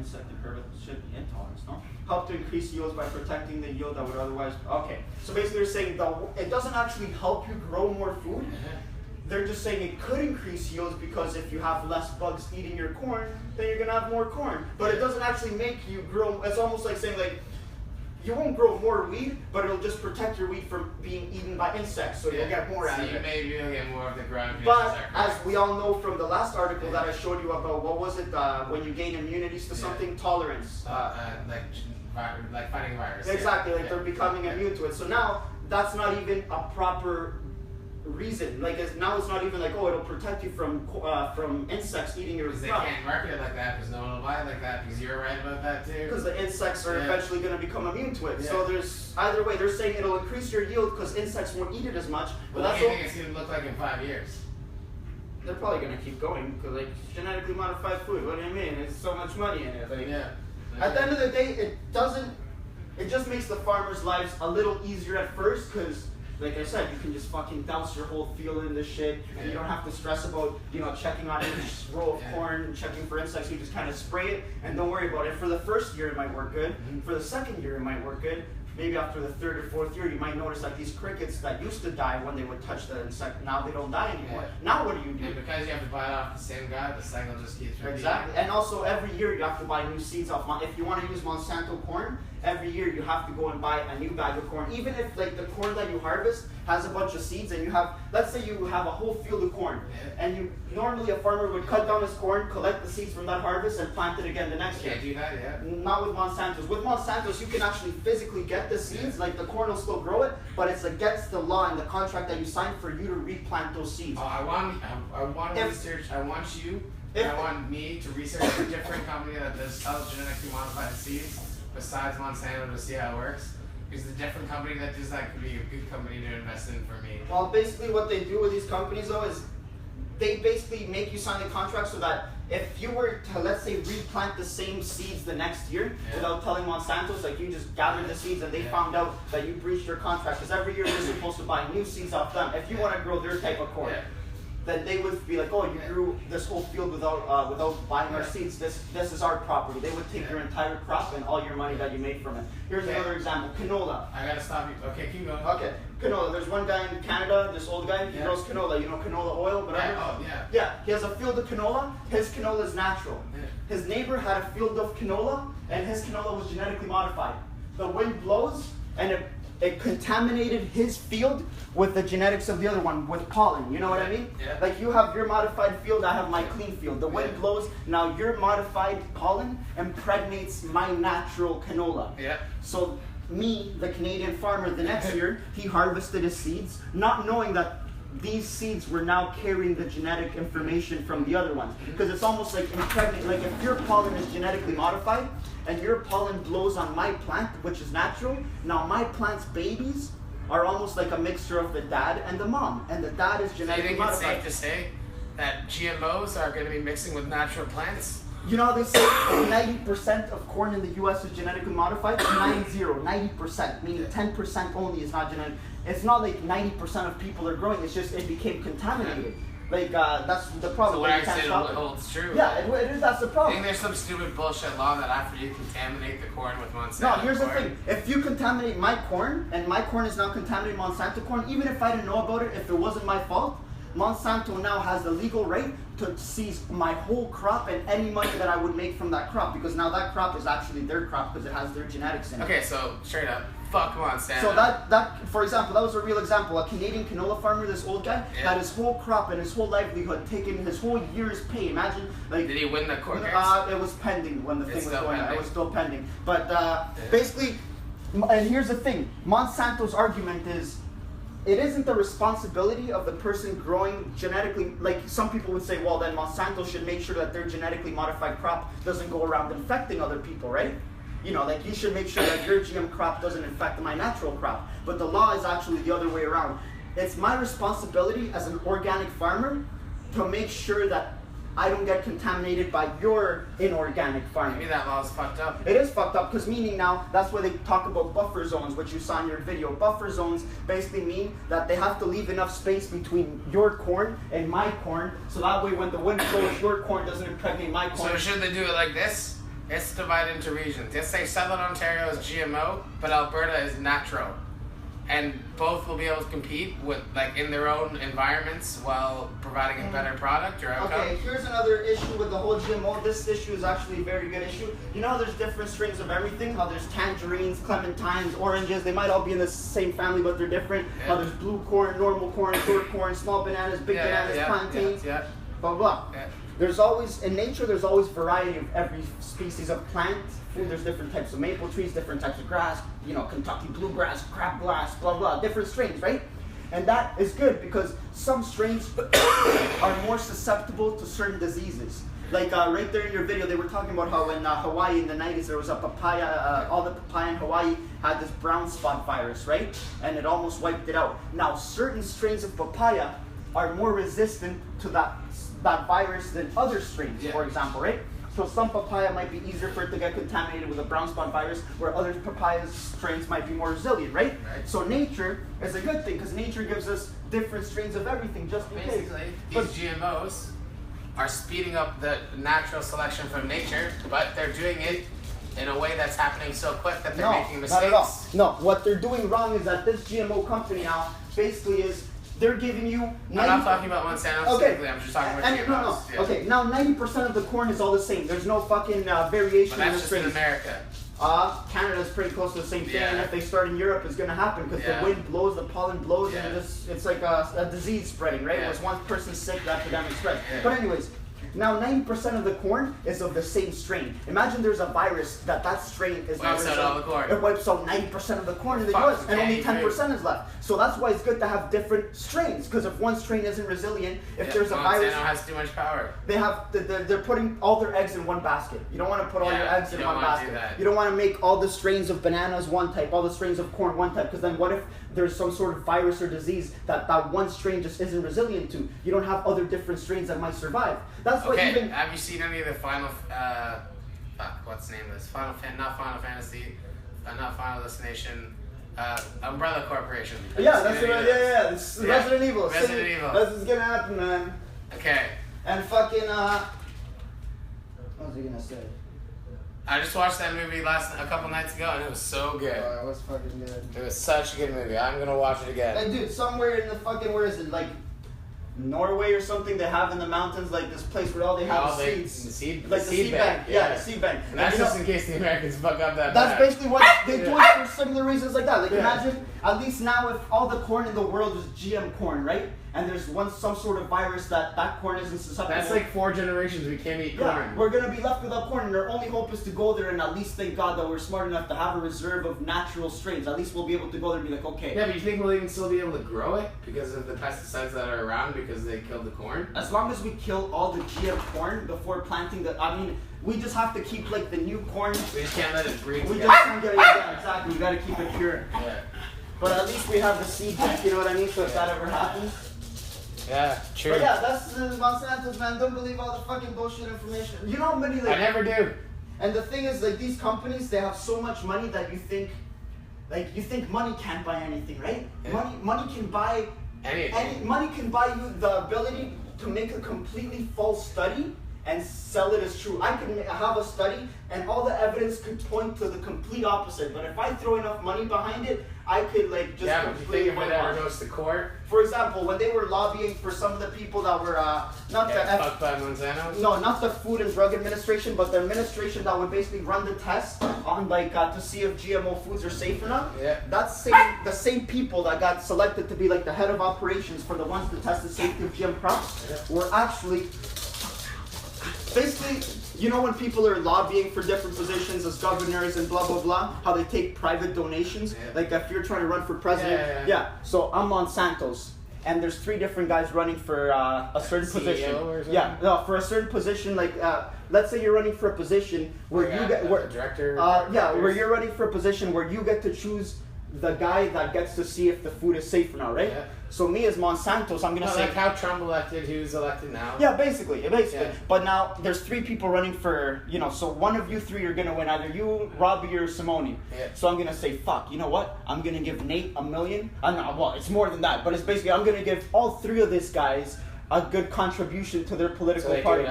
insect and herbicide intolerance, no? Help to increase yields by protecting the yield that would otherwise... Okay, so basically they're saying it doesn't actually help you grow more food. They're just saying it could increase yields because if you have less bugs eating your corn, then you're going to have more corn. But it doesn't actually make you grow... It's almost like saying, like, you won't grow more weed, but it'll just protect your weed from being eaten by insects, so you'll get more out of it. Maybe you'll get more of the ground. But as we all know from the last article that I showed you about, what was it, when you gain immunities to something, tolerance. Like fighting a virus. Exactly, like they're becoming immune to it. So now, that's not even a proper reason. Like now it's not even like, oh, it'll protect you from insects eating your crop. They can't market it like that because no one will buy it like that, because you're right about that too. Because the insects are eventually going to become immune to it. So there's either way, they're saying it'll increase your yield because insects won't eat it as much. But what do you think it's going to look like in 5 years? They're probably going to keep going because, like, genetically modified food, what do you mean? There's so much money in it. Like, at the end of the day, it just makes the farmers' lives a little easier at first because, like I said, you can just fucking douse your whole field in this shit. And you don't have to stress about, checking on each row of corn, checking for insects. You just kind of spray it and don't worry about it. For the first year, it might work good. For the second year, it might work good. Maybe after the third or fourth year, you might notice like these crickets that used to die when they would touch the insect, now they don't die anymore. Now what do you do? And because you have to buy it off the same guy, the cycle just keeps repeating. Exactly. And also every year you have to buy new seeds off. If you want to use Monsanto corn, every year you have to go and buy a new bag of corn. Even if like the corn that you harvest has a bunch of seeds and you have, let's say you have a whole field of corn and normally a farmer would cut down his corn, collect the seeds from that harvest and plant it again the next year. Can't do that, Not with Monsanto's. With Monsanto's you can actually physically get the seeds, like the corn will still grow it, but it's against the law and the contract that you signed for you to replant those seeds. I want me to research a different company that sells genetically modified seeds besides Monsanto to see how it works. Because the different company that does that could be a good company to invest in for me. Well, basically what they do with these companies though is they basically make you sign the contract so that if you were to, let's say, replant the same seeds the next year without telling Monsanto's, like you just gathered the seeds and they found out that you breached your contract, because every year you're supposed to buy new seeds off them if you want to grow their type of corn. Then they would be like, oh, you grew this whole field without buying our seeds. This is our property. They would take your entire crop and all your money that you made from it. Here's another example, canola. I gotta stop you. Okay, keep going. Okay, canola. There's one guy in Canada, this old guy, he grows canola. You know canola oil, whatever? Yeah, he has a field of canola. His canola is natural. His neighbor had a field of canola, and his canola was genetically modified. The wind blows, and it contaminated his field with the genetics of the other one, with pollen. You know what I mean? Like you have your modified field, I have my clean field. The wind blows, now your modified pollen impregnates my natural canola. So me, the Canadian farmer, the next year, he harvested his seeds, not knowing that these seeds were now carrying the genetic information from the other ones. Because it's almost like impregnate, like if your pollen is genetically modified, and your pollen blows on my plant, which is natural, now my plant's babies are almost like a mixture of the dad and the mom, and the dad is genetically modified. So you think it's safe to say that GMOs are going to be mixing with natural plants? You know, they say 90% of corn in the U.S. is genetically modified. 90%, meaning 10% only is not genetic. It's not like 90% of people are growing. It's just it became contaminated. Like that's the problem. So what I said holds true. Yeah, it is. That's the problem. I think there's some stupid bullshit law that after you contaminate the corn with Monsanto. No, here's the thing. If you contaminate my corn, and my corn is now contaminated Monsanto corn, even if I didn't know about it, if it wasn't my fault, Monsanto now has the legal right to seize my whole crop and any money that I would make from that crop, because now that crop is actually their crop because it has their genetics in it. Okay, so straight up, fuck Monsanto. So that for example, that was a real example. A Canadian canola farmer, this old guy, had his whole crop and his whole livelihood taken, his whole year's pay. Imagine, like. Did he win the court case? It was pending when the thing was going on. It was still pending. But basically, and here's the thing: Monsanto's argument is, it isn't the responsibility of the person growing genetically, like some people would say, well then Monsanto should make sure that their genetically modified crop doesn't go around infecting other people, right? You know, like you should make sure that your GM crop doesn't infect my natural crop. But the law is actually the other way around. It's my responsibility as an organic farmer to make sure that I don't get contaminated by your inorganic farming. Maybe that law is fucked up. It is fucked up, because meaning now, that's why they talk about buffer zones, which you saw in your video. Buffer zones basically mean that they have to leave enough space between your corn and my corn, so that way when the wind blows, your corn doesn't impregnate my corn. So should they do it like this? It's divided into regions. Let's say Southern Ontario is GMO, but Alberta is natural. And both will be able to compete with, like, in their own environments while providing a better product or outcome. Okay, here's another issue with the whole GMO. This issue is actually a very good issue. You know how there's different strains of everything? How there's tangerines, clementines, oranges. They might all be in the same family, but they're different. Yeah. How there's blue corn, normal corn, short corn, small bananas, big bananas, plantains, blah, blah. Yeah. There's always, in nature, there's always variety of every species of plant. Food, there's different types of maple trees, different types of grass, you know, Kentucky bluegrass, crabgrass, blah, blah, different strains, right? And that is good because some strains are more susceptible to certain diseases. Like right there in your video, they were talking about how in Hawaii in the 90s, there was a papaya, all the papaya in Hawaii had this brown spot virus, right? And it almost wiped it out. Now, certain strains of papaya are more resistant to that virus than other strains, for example, right? So some papaya might be easier for it to get contaminated with a brown spot virus, where other papaya strains might be more resilient, right? So nature is a good thing, because nature gives us different strains of everything, just in case. Basically, these GMOs are speeding up the natural selection from nature, but they're doing it in a way that's happening so quick that they're making mistakes. Not at all. No, what they're doing wrong is that this GMO company now basically is, they're giving you... I'm not talking about Monsanto specifically, I'm just talking about GMOs. No. Okay, now 90% of the corn is all the same. There's no fucking variation but in the that's just strains. in America. Canada's pretty close to the same thing, and if they start in Europe, it's going to happen, because the wind blows, the pollen blows, and it's like a disease spreading, right? Once one person's sick, the epidemic spreads. But anyways, now 90% of the corn is of the same strain. Imagine there's a virus that strain is not out all the corn. It wipes out 90% of the corn in the US, and only 10% is left. So that's why it's good to have different strains, because if one strain isn't resilient, if there's a virus... Monsanto has too much power. They're putting all their eggs in one basket. You don't want to put all your eggs in one basket. You don't want to make all the strains of bananas one type, all the strains of corn one type, because then what if there's some sort of virus or disease that one strain just isn't resilient to? You don't have other different strains that might survive. That's why even... Have you seen any of the what's the name of this? Not Final Fantasy, not Final Destination, Umbrella Corporation. Yeah, that's right. Yeah. Resident Evil. Resident Evil. That's what's gonna happen, man. Okay. And fucking what was he gonna say? I just watched that movie a couple nights ago, and it was so good. Oh, it was fucking good. It was such a good movie. I'm gonna watch it again. Like, dude, somewhere in the fucking, where is it? Like Norway or something, they have in the mountains like this place where all they have is seeds. The seed bank. Yeah, the seed bank. And that's just in case the Americans fuck up that That's bad. basically what they do it for similar reasons like that. Like imagine, at least now if all the corn in the world is GM corn, right? And there's some sort of virus that corn isn't susceptible. That's like 4 generations we can't eat corn. Yeah, we're going to be left without corn, and our only hope is to go there and at least thank God that we're smart enough to have a reserve of natural strains. At least we'll be able to go there and be like, okay. Yeah, but you think we'll even still be able to grow it because of the pesticides that are around because they killed the corn? As long as we kill all the GM corn before planting we just have to keep like the new corn. We just can't let it breed. We just can't get it. Yeah, exactly. We got to keep it pure. Yeah. But at least we have the seed bank, you know what I mean? So if that ever happens. Yeah, true. But yeah, that's Monsanto's, man. Don't believe all the fucking bullshit information. You know how many I never do. And the thing is, like, these companies, they have so much money that you think money can't buy anything, right? Yeah. Money can buy anything. Money can buy you the ability to make a completely false study and sell it as true. I can have a study and all the evidence could point to the complete opposite. But if I throw enough money behind it, I could like just completely. Yeah, but you think if it ever goes to court? For example, when they were lobbying for some of the people that were fucked by Monsanto? No, not the Food and Drug Administration, but the administration that would basically run the test on to see if GMO foods are safe or not. Yeah. That's the same people that got selected to be like the head of operations for the ones that test the safety of GM crops were actually basically, you know when people are lobbying for different positions as governors and blah, blah, blah, how they take private donations? Yeah. Like if you're trying to run for president. Yeah. So I'm Monsanto's, and there's 3 different guys running for a certain position. Or something? Yeah, no, for a certain position, like let's say you're running for a position where director. Where you're running for a position where you get to choose the guy that gets to see if the food is safe or not, right? Yeah. So me as Monsanto's, I'm gonna say like how Trump elected, who's elected now. Yeah, basically. Yeah. But now there's 3 people running for, so one of you 3 are gonna win, either you, Robbie, or Simone. Yeah. So I'm gonna say, fuck, you know what? I'm gonna give Nate $1 million. Well, it's more than that, but it's basically I'm gonna give all 3 of these guys a good contribution to their political so party.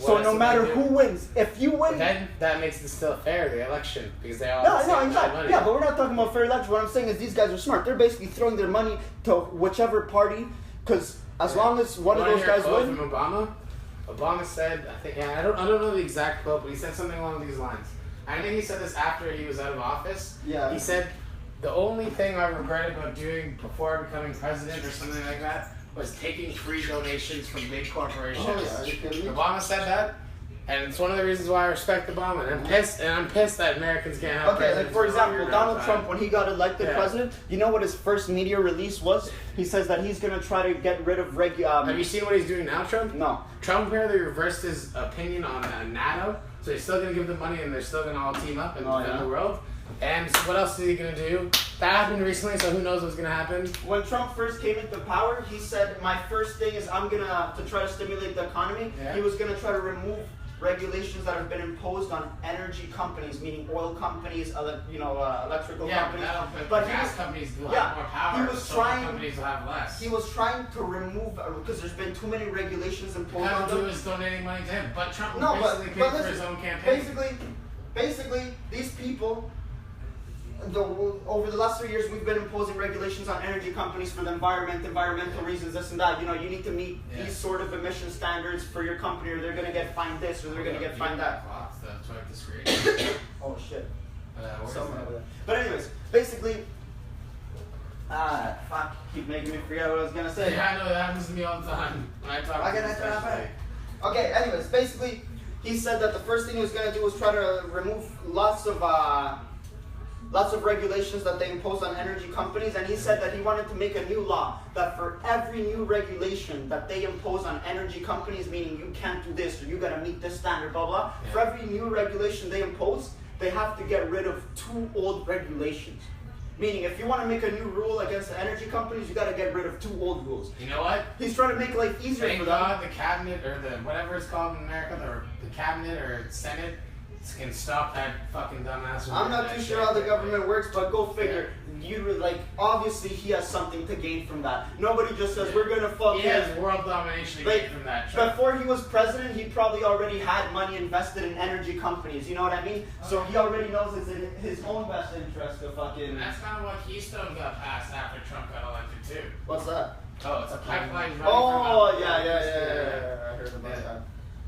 So no matter who wins, if you win, then that makes it still fair, the election, because they all exactly. Yeah, but we're not talking about fair election. What I'm saying is these guys are smart. They're basically throwing their money to whichever party, because as long as one of those guys win. From Obama said, I don't know the exact quote, but he said something along these lines. I think he said this after he was out of office. Yeah. He said, the only thing I regret about doing before becoming president or something like that was taking free donations from big corporations. Oh, yeah. Obama said that, and it's one of the reasons why I respect Obama. And I'm pissed that Americans can't have presidents. Like for example, Donald Trump, when he got elected president, you know what his first media release was? He says that he's going to try to get rid of Have you seen what he's doing now, Trump? No. Trump apparently reversed his opinion on NATO, so he's still going to give them money and they're still going to all team up and defend the world. And what else is he going to do? That happened recently, so who knows what's going to happen. When Trump first came into power, he said, my first thing is I'm going to try to stimulate the economy. Yeah. He was going to try to remove regulations that have been imposed on energy companies, meaning oil companies, electrical companies. But gas companies will have more power. Companies will have less. He was trying to remove, because there's been too many regulations imposed on them. He was donating money to him, but Trump basically paid for his own campaign. Basically, these people, over the last 3 years, we've been imposing regulations on energy companies for the environmental reasons, this and that. You need to meet these sort of emission standards for your company, or they're going to get fined this, or they're going to get fined that. That's why I disagree. Oh, shit. But anyways, basically, keep making me forget what I was going to say. Yeah, I know, that happens to me all the time. When I talk to you. Okay, anyways, basically, he said that the first thing he was going to do was try to remove lots of regulations that they impose on energy companies, and he said that he wanted to make a new law that for every new regulation that they impose on energy companies, meaning you can't do this or you gotta meet this standard, blah blah, for every new regulation they impose, they have to get rid of 2 old regulations. Meaning, if you want to make a new rule against the energy companies, you got to get rid of 2 old rules. You know what? He's trying to make life easier for them. Thank God the cabinet, or whatever it's called in America, the cabinet or Senate, can stop that fucking dumbass. I'm not too sure how the government works, but go figure. Obviously he has something to gain from that. Nobody just says, we're going to fuck him. He has world domination to gain from that. Before he was president, he probably already had money invested in energy companies. You know what I mean? So he already knows it's in his own best interest to fucking... That's kind of what Keystone got passed after Trump got elected too. What's that? Oh, it's a pipeline running from yeah. I heard about that.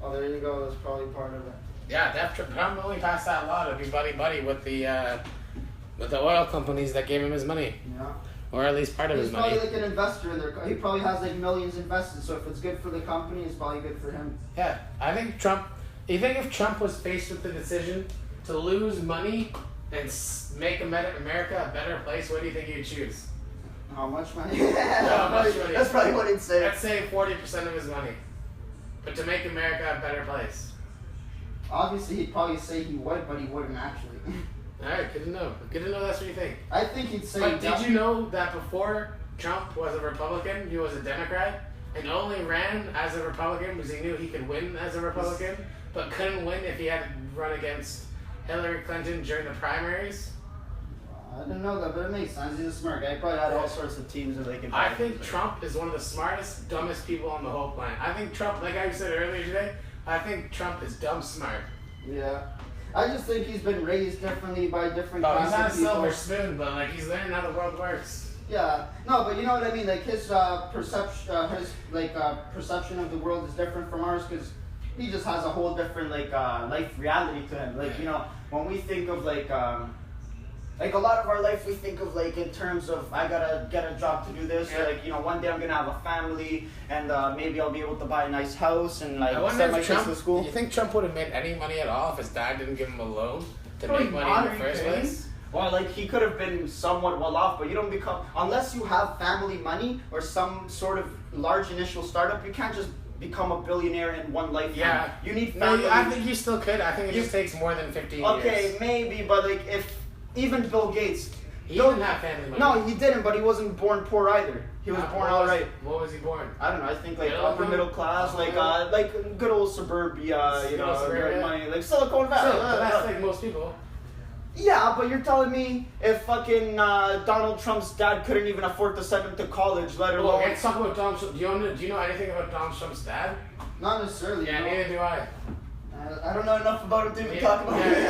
Oh, there you go. That's probably part of it. Yeah, Trump only passed that law to be buddy with the oil companies that gave him his money. Yeah. Or at least part of his money. He's probably like an investor in there. He probably has like millions invested, so if it's good for the company, it's probably good for him. Yeah, I think Trump... You think if Trump was faced with the decision to lose money and make America a better place, what do you think he'd choose? How much money? How much money? That's probably what he'd say. Let's say 40% of his money. But to make America a better place. Obviously, he'd probably say he would, but he wouldn't actually. Alright, good to know. Good to know that's what you think. I think he'd say... But did you know that before Trump was a Republican, he was a Democrat? And only ran as a Republican because he knew he could win as a Republican, but couldn't win if he had to run against Hillary Clinton during the primaries? I didn't know that, but it makes sense. He's a smart guy. He probably had all sorts of teams that they can... I think Trump is one of the smartest, dumbest people on the whole planet. I think Trump, like I said earlier today, I think Trump is dumb smart. Yeah. I just think he's been raised differently by different kinds of people. He's not a silver spoon, but he's learning how the world works. Yeah. No, but you know what I mean? Like his perception of the world is different from ours because he just has a whole different life reality to him. When we think of a lot of our life, we think of in terms of I gotta get a job to do this. Yeah. Or one day I'm gonna have a family and maybe I'll be able to buy a nice house and send my kids to school. You think Trump would have made any money at all if his dad didn't give him a loan to make money in the first place? Well, he could have been somewhat well off, but you don't become unless you have family money or some sort of large initial startup. You can't just become a billionaire in one lifetime. Yeah, you need family. No, I think you still could. I think it just takes more than 15 years. Okay, maybe, but if even Bill Gates, he didn't have family money. No, he didn't, but he wasn't born poor either. He was born all right. What was he born? I don't know. I think upper middle class, good old suburbia, money, like Silicon Valley. So, that's like most people. Yeah, but you're telling me if fucking Donald Trump's dad couldn't even afford to send him to college, let alone... Let's talk about Donald Trump. Do you know anything about Donald Trump's dad? Not necessarily. Yeah, neither do I. I don't know enough about him to even talk about it.